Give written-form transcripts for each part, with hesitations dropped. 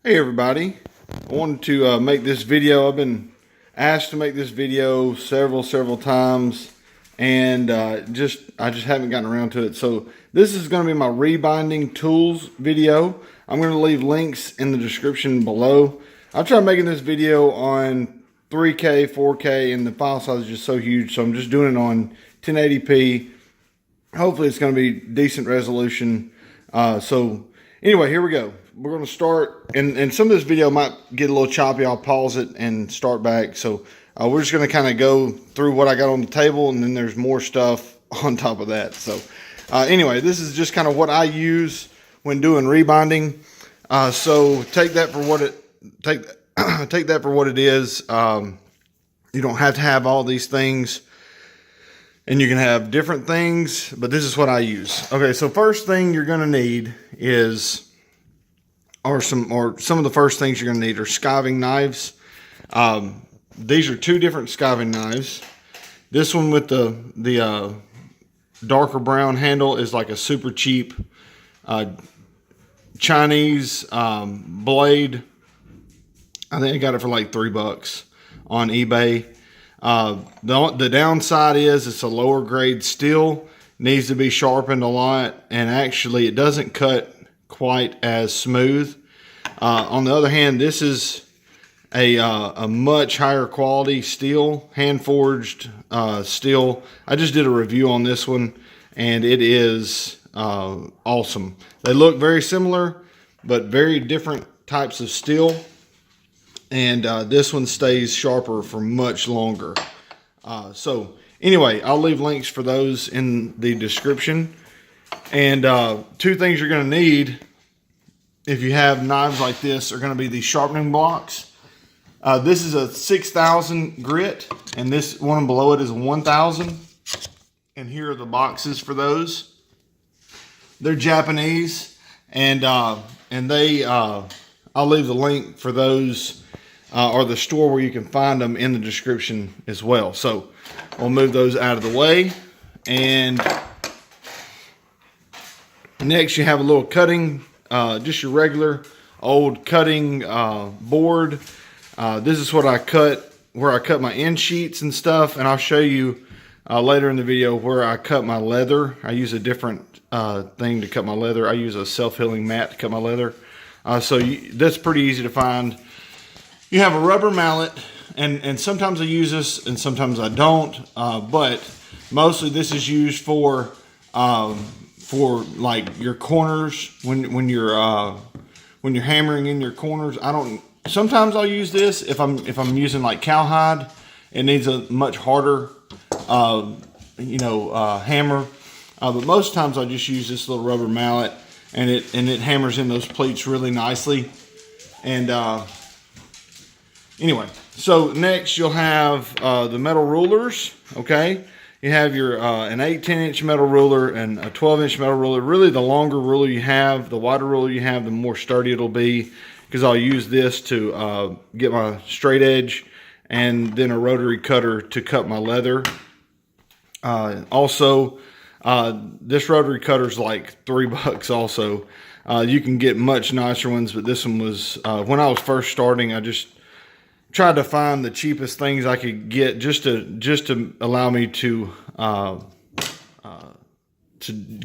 Hey everybody, I wanted to make this video. I've been asked to make this video several times, and I just haven't gotten around to it. So this is going to be my rebinding tools video. I'm going to leave links in the description below. I tried making this video on 3K, 4K, and the file size is just so huge, so I'm just doing it on 1080p. Hopefully it's going to be decent resolution. So anyway, here we go. We're going to start, and some of this video might get a little choppy. I'll pause it and start back. So we're just going to kind of go through what I got on the table, and then there's more stuff on top of that. So anyway, this is just kind of what I use when doing rebinding. So take that for what it take that for what it is. You don't have to have all these things, and you can have different things, but this is what I use. Okay, so first thing you're going to need is some of the first things you're going to need are skiving knives. These are two different skiving knives. This one with the darker brown handle is like a super cheap Chinese blade. I think I got it for like $3 on eBay. The downside is it's a lower grade steel, needs to be sharpened a lot, and actually it doesn't cut quite as smooth. On the other hand, this is a much higher quality steel, hand forged steel. I just did a review on this one, and it is awesome. They look very similar, but very different types of steel. And this one stays sharper for much longer. So anyway, I'll leave links for those in the description. And two things you're going to need if you have knives like this are going to be the sharpening blocks. This is a 6,000 grit, and this one below it is 1,000. And here are the boxes for those. They're Japanese, and they I'll leave the link for those or the store where you can find them in the description as well. So we'll move those out of the way, and next you have a little cutting. Just your regular old cutting board. This is what I cut, where I cut my end sheets and stuff, and I'll show you later in the video where I cut my leather. I use a different thing to cut my leather. I use a self-healing mat to cut my leather. That's pretty easy to find. You have a rubber mallet, and sometimes I use this and sometimes I don't, but mostly this is used for like your corners when you're hammering in your corners. Sometimes I'll use this if I'm using like cowhide. It needs a much harder hammer, but most times I just use this little rubber mallet, and it hammers in those pleats really nicely. And anyway, so next you'll have the metal rulers. Okay, you have your an 8/10 inch metal ruler and a 12-inch metal ruler. Really, the longer ruler you have, the wider ruler you have, the more sturdy it'll be, because I'll use this to get my straight edge, and then a rotary cutter to cut my leather. Also, this rotary cutter is like $3 also. You can get much nicer ones, but this one was, when I was first starting, I just tried to find the cheapest things I could get just to allow me to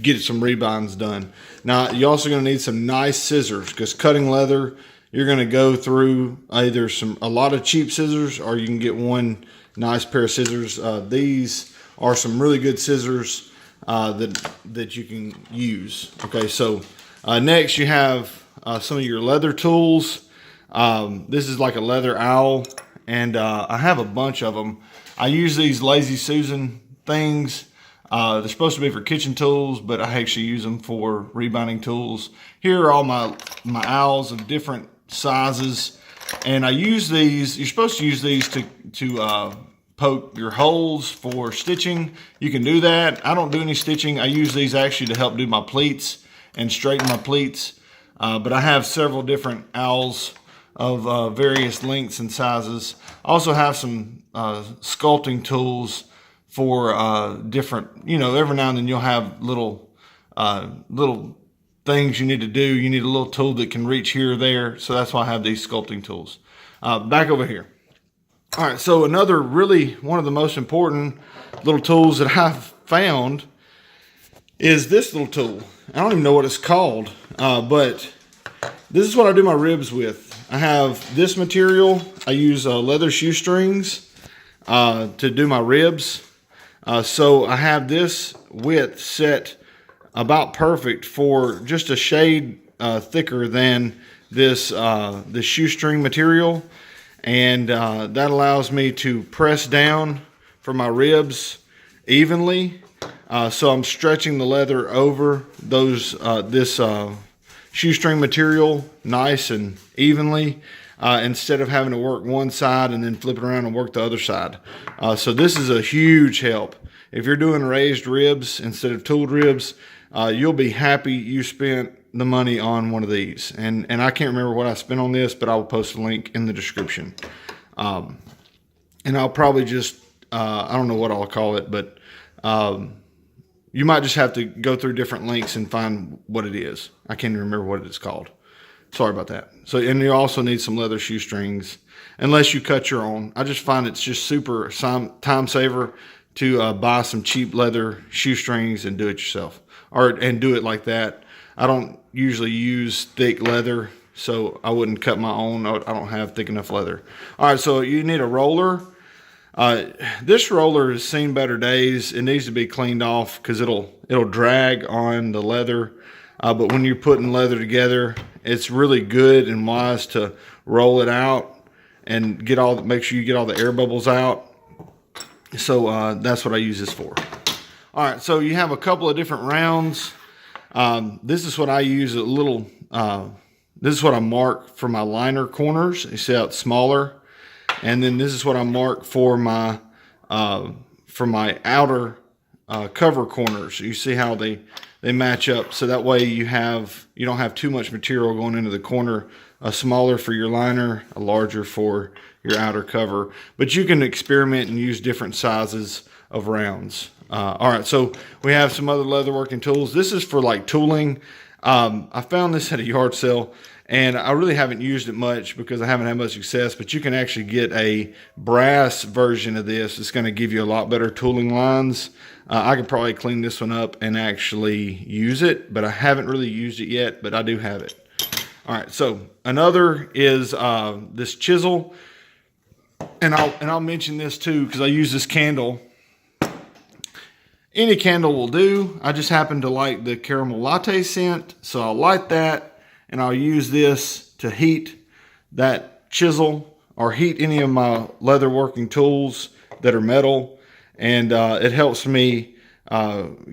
get some rebinds done. Now, you're also going to need some nice scissors, because cutting leather, you're going to go through either a lot of cheap scissors, or you can get one nice pair of scissors. These are some really good scissors that you can use. Okay, so next you have some of your leather tools. This is like a leather owl, and I have a bunch of them. I use these Lazy Susan things. They're supposed to be for kitchen tools, but I actually use them for rebinding tools. Here are all my owls of different sizes, and I use these. You're supposed to use these to poke your holes for stitching. You can do that. I don't do any stitching. I use these actually to help do my pleats and straighten my pleats. But I have several different owls of various lengths and sizes. I also have some sculpting tools for different, every now and then you'll have little things you need to do. You need a little tool that can reach here or there. So that's why I have these sculpting tools. Back over here. All right, so another really one of the most important little tools that I've found is this little tool. I don't even know what it's called, but this is what I do my ribs with. I have this material. I use leather shoestrings to do my ribs. So I have this width set about perfect for just a shade thicker than this shoestring material, and that allows me to press down for my ribs evenly. So I'm stretching the leather over this shoestring material nice and evenly, instead of having to work one side and then flip it around and work the other side. So this is a huge help. If you're doing raised ribs instead of tooled ribs, you'll be happy you spent the money on one of these. And I can't remember what I spent on this, but I will post a link in the description. And I'll probably just, I don't know what I'll call it, but you might just have to go through different links and find what it is. I can't even remember what it's called. Sorry about that. So, and you also need some leather shoestrings, unless you cut your own. I just find it's just super time saver to buy some cheap leather shoestrings and do it yourself, and do it like that. I don't usually use thick leather, so I wouldn't cut my own. I don't have thick enough leather. All right, so you need a roller. This roller has seen better days. It needs to be cleaned off because it'll drag on the leather. But when you're putting leather together, it's really good and wise to roll it out and make sure you get all the air bubbles out. So that's what I use this for. All right, so you have a couple of different rounds. This is what I use, this is what I mark for my liner corners. You see how it's smaller? And then this is what I mark for my outer cover corners. You see how they match up, so that way you don't have too much material going into the corner. A smaller for your liner, a larger for your outer cover. But you can experiment and use different sizes of rounds. All right, so we have some other leatherworking tools. This is for like tooling. I found this at a yard sale, and I really haven't used it much because I haven't had much success, but you can actually get a brass version of this. It's going to give you a lot better tooling lines. I could probably clean this one up and actually use it, but I haven't really used it yet, but I do have it. All right, so another is this chisel, and I'll mention this too because I use this candle. Any candle will do. I just happen to like the caramel latte scent, so I'll light that, and I'll use this to heat that chisel or heat any of my leather working tools that are metal, and it helps me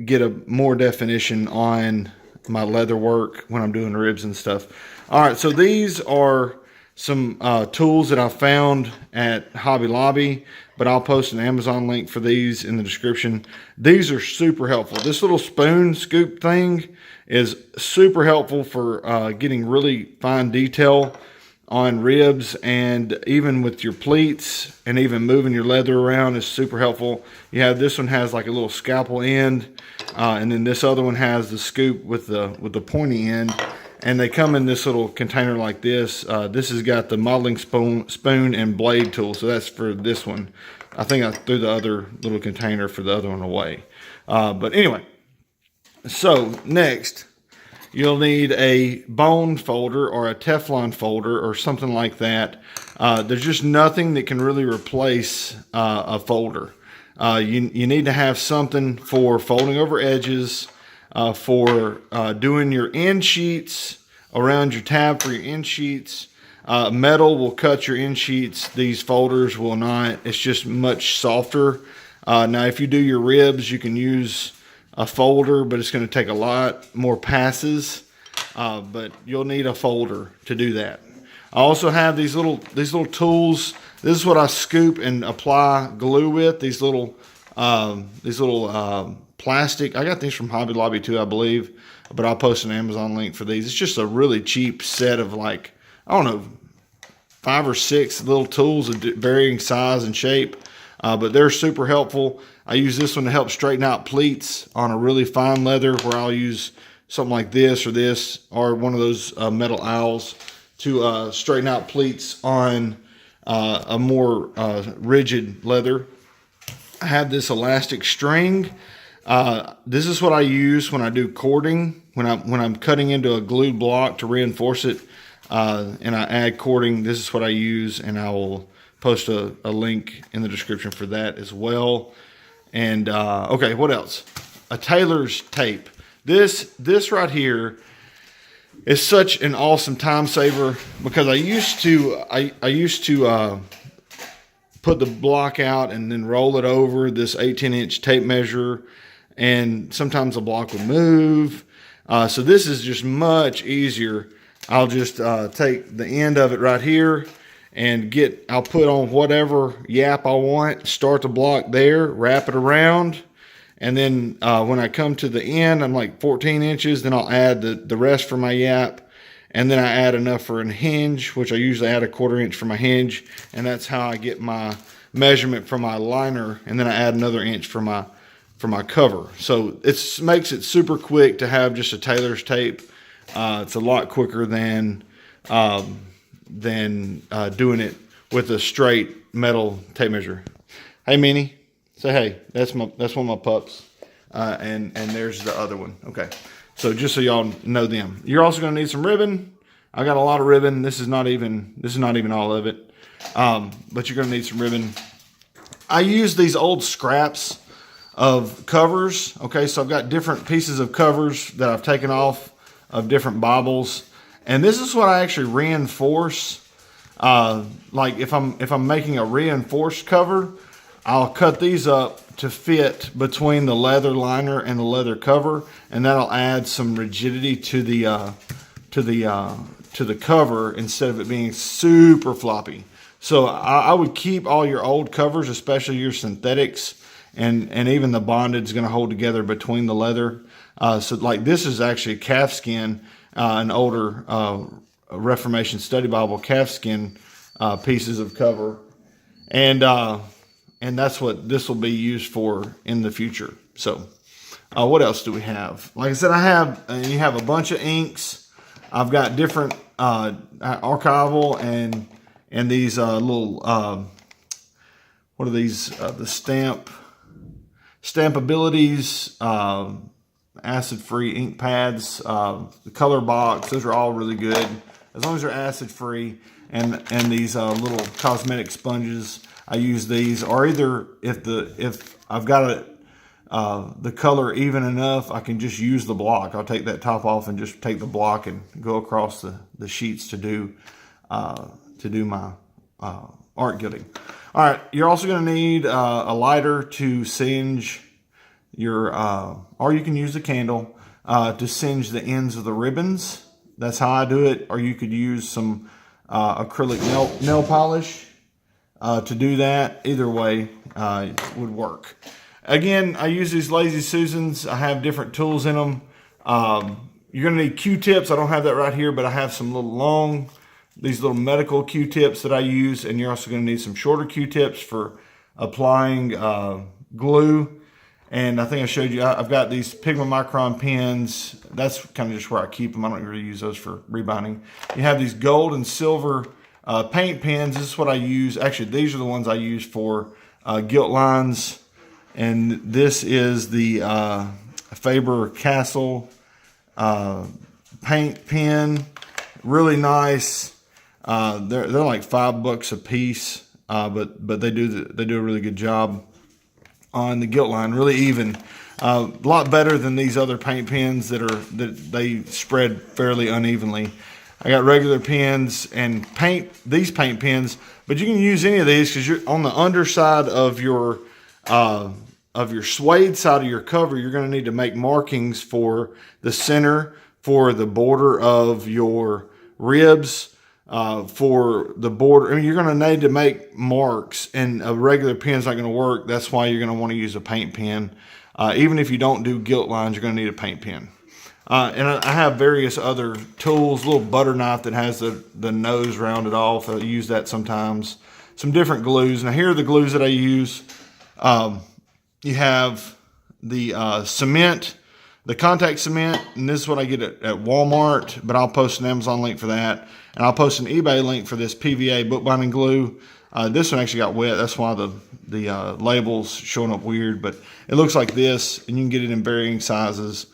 get a more definition on my leather work when I'm doing ribs and stuff. All right, so these are some tools that I found at Hobby Lobby, but I'll post an Amazon link for these in the description. These are super helpful. This little spoon scoop thing is super helpful for getting really fine detail on ribs, and even with your pleats, and even moving your leather around is super helpful. You have this one has like a little scalpel end, and then this other one has the scoop with the pointy end. And they come in this little container like this. This has got the modeling spoon and blade tool, so that's for this one. I think I threw the other little container for the other one away. But anyway, so next, you'll need a bone folder or a Teflon folder or something like that. There's just nothing that can really replace a folder. You need to have something for folding over edges, for doing your end sheets around your tab for your end sheets. Metal will cut your end sheets. These folders will not. It's just much softer. Now, if you do your ribs, you can use a folder, but it's going to take a lot more passes. But you'll need a folder to do that. I also have these little tools. This is what I scoop and apply glue with. These little plastic. I got these from Hobby Lobby too, I believe, but I'll post an Amazon link for these. It's just a really cheap set of, like, I don't know, 5 or 6 little tools of varying size and shape, but they're super helpful. I use this one to help straighten out pleats on a really fine leather, where I'll use something like this or one of those metal owls to straighten out pleats on a more rigid leather. I have this elastic string. This is what I use when I do cording, when I'm cutting into a glued block to reinforce it, and I add cording. This is what I use, and I will post a link in the description for that as well. And okay, what else? A tailor's tape. This right here is such an awesome time saver, because I used to put the block out and then roll it over this 18-inch tape measure, and sometimes the block would move. So this is just much easier. I'll just take the end of it right here and I'll put on whatever yap I want, start the block there, wrap it around, and then when I come to the end, I'm like 14 inches, then I'll add the rest for my yap, and then I add enough for a hinge, which I usually add a 1/4 inch for my hinge, and that's how I get my measurement for my liner, and then I add another inch for my cover. So it makes it super quick to have just a tailor's tape. It's a lot quicker than doing it with a straight metal tape measure. Hey, Minnie, say hey. That's one of my pups, and there's the other one. Okay, so just so y'all know them. You're also going to need some ribbon. I got a lot of ribbon. This is not even all of it, but you're going to need some ribbon. I use these old scraps of covers. Okay, so I've got different pieces of covers that I've taken off of different bobbles. And this is what I actually reinforce. Like if I'm making a reinforced cover, I'll cut these up to fit between the leather liner and the leather cover, and that'll add some rigidity to the cover instead of it being super floppy. So I would keep all your old covers, especially your synthetics, and even the bonded is going to hold together between the leather. So like this is actually calf skin. An older Reformation Study Bible calfskin pieces of cover, and that's what this will be used for in the future. So what else do we have? Like I said, you have a bunch of inks. I've got different archival and these little what are these? The stamp abilities. Acid-free ink pads, the color box, those are all really good as long as they're acid-free, and these little cosmetic sponges. I use these, or either if I've got the color even enough, I can just use the block. I'll take that top off and just take the block and go across the sheets to do my art gilding. All right, you're also going to need a lighter to singe your, or you can use a candle to singe the ends of the ribbons. That's how I do it. Or you could use some acrylic nail polish to do that. Either way would work. Again, I use these Lazy Susans. I have different tools in them. You're going to need Q-tips. I don't have that right here, but I have some these little medical Q-tips that I use. And you're also going to need some shorter Q-tips for applying glue. And I think I showed you, I've got these Pva Micron pens. That's kind of just where I keep them. I don't really use those for rebinding. You have these gold and silver paint pens. This is what I use. Actually, these are the ones I use for gilt lines. And this is the Faber-Castell paint pen. Really nice. They're like $5 a piece, but they do a really good job on the gilt line, really even. A lot better than these other paint pens that they spread fairly unevenly. I got regular pens and these paint pens, but you can use any of these because you're on the underside of your suede side of your cover. You're going to need to make markings for the center, for the border of your ribs, for the border. I mean, you're going to need to make marks, and a regular pen's not going to work. That's why you're going to want to use a paint pen. Even if you don't do gilt lines, you're going to need a paint pen. And I have various other tools, a little butter knife that has the nose rounded off. I use that sometimes. Some different glues. Now here are the glues that I use. You have the cement the contact cement, and this is what I get at Walmart, but I'll post an Amazon link for that. And I'll post an eBay link for this PVA bookbinding glue. This one actually got wet. That's why the label's showing up weird, but it looks like this, and you can get it in varying sizes.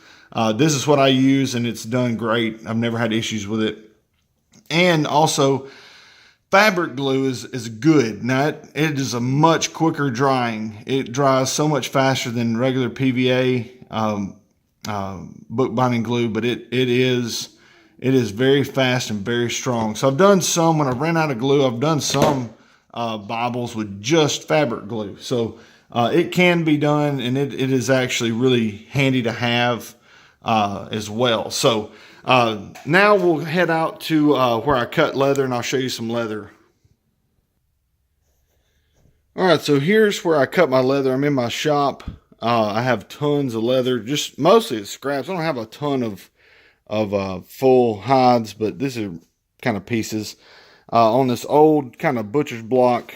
This is what I use, and it's done great. I've never had issues with it. And also, fabric glue is good. Now, it is a much quicker drying. It dries so much faster than regular PVA bookbinding glue, but it is very fast and very strong. So I've done some, when I ran out of glue, I've done some Bibles with just fabric glue. So it can be done, and it is actually really handy to have as well. So now we'll head out to where I cut leather, and I'll show you some leather. All right, so here's where I cut my leather. I'm in my shop. I have tons of leather, just mostly it's scraps. I don't have a ton of full hides, but this is kind of pieces on this old kind of butcher's block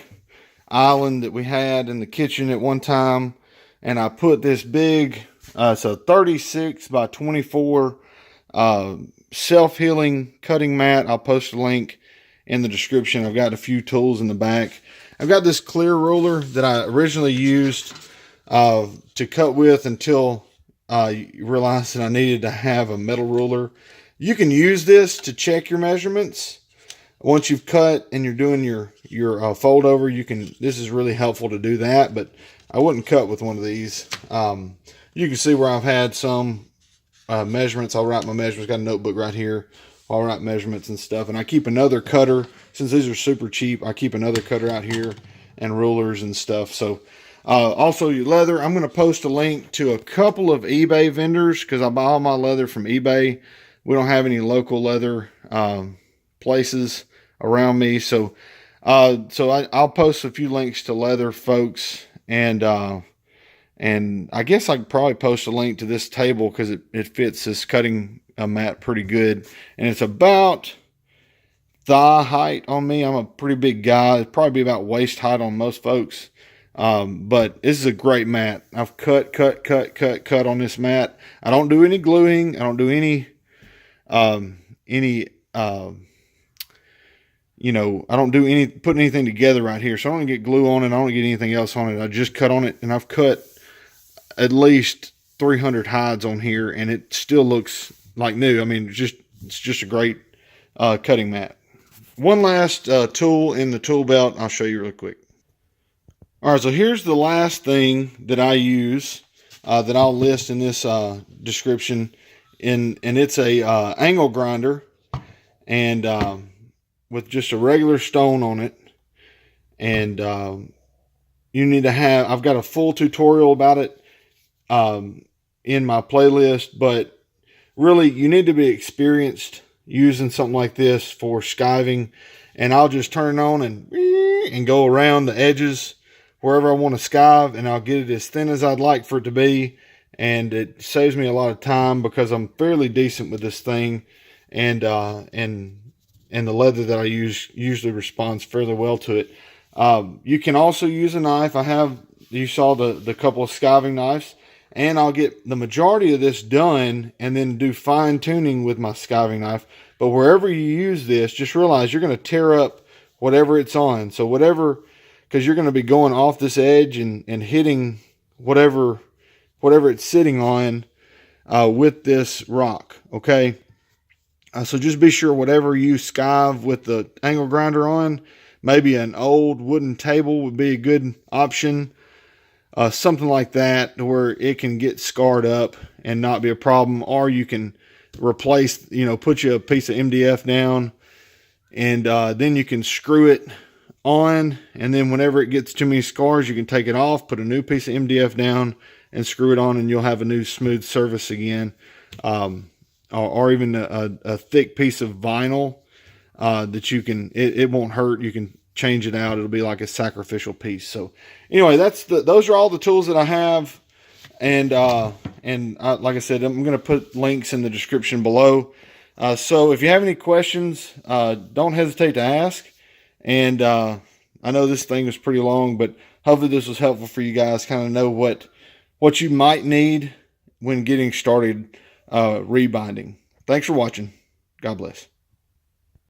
island that we had in the kitchen at one time. And I put this big, it's a 36 by 24 self-healing cutting mat. I'll post a link in the description. I've got a few tools in the back. I've got this clear ruler that I originally used to cut with until I realized that I needed to have a metal ruler. You can use this to check your measurements. Once you've cut and you're doing your fold over, this is really helpful to do that, but I wouldn't cut with one of these. You can see where I've had some measurements. I'll write my measurements. Got a notebook right here. I'll write measurements and stuff. And I keep another cutter. Since these are super cheap, I keep another cutter out here and rulers and stuff. So also your leather, I'm going to post a link to a couple of eBay vendors because I buy all my leather from eBay. We don't have any local leather places around me. So I'll post a few links to leather folks, and I guess I could probably post a link to this table because it fits this cutting mat pretty good. And it's about thigh height on me. I'm a pretty big guy. It'd probably be about waist height on most folks. But this is a great mat. I've cut on this mat. I don't do any gluing. I don't do any I don't do putting anything together right here. So I don't get glue on it. I don't get anything else on it. I just cut on it, and I've cut at least 300 hides on here, and it still looks like new. I mean, it's just a great cutting mat. One last tool in the tool belt I'll show you real quick. All right, so here's the last thing that I use that I'll list in this description, and it's a angle grinder, and with just a regular stone on it. And you need to have, I've got a full tutorial about it in my playlist, but really you need to be experienced using something like this for skiving. And I'll just turn it on and go around the edges wherever I want to skive, and I'll get it as thin as I'd like for it to be. And it saves me a lot of time because I'm fairly decent with this thing, and the leather that I use usually responds fairly well to it. You can also use a knife. You saw the couple of skiving knives, and I'll get the majority of this done and then do fine tuning with my skiving knife. But wherever you use this, just realize you're going to tear up whatever it's on. So because you're going to be going off this edge and hitting whatever it's sitting on with this rock, okay? So just be sure whatever you skive with the angle grinder on, maybe an old wooden table would be a good option. Something like that where it can get scarred up and not be a problem. Or you can replace, put you a piece of MDF down, and then you can screw it on, and then whenever it gets too many scars, you can take it off, put a new piece of MDF down, and screw it on, and you'll have a new smooth surface again. Or even a thick piece of vinyl that you can, it won't hurt. You can change it out. It'll be like a sacrificial piece. So anyway, those are all the tools that I have. And like I said, I'm going to put links in the description below. So if you have any questions, don't hesitate to ask. And I know this thing was pretty long, but hopefully this was helpful for you guys. Kind of know what you might need when getting started rebinding. Thanks for watching. God bless.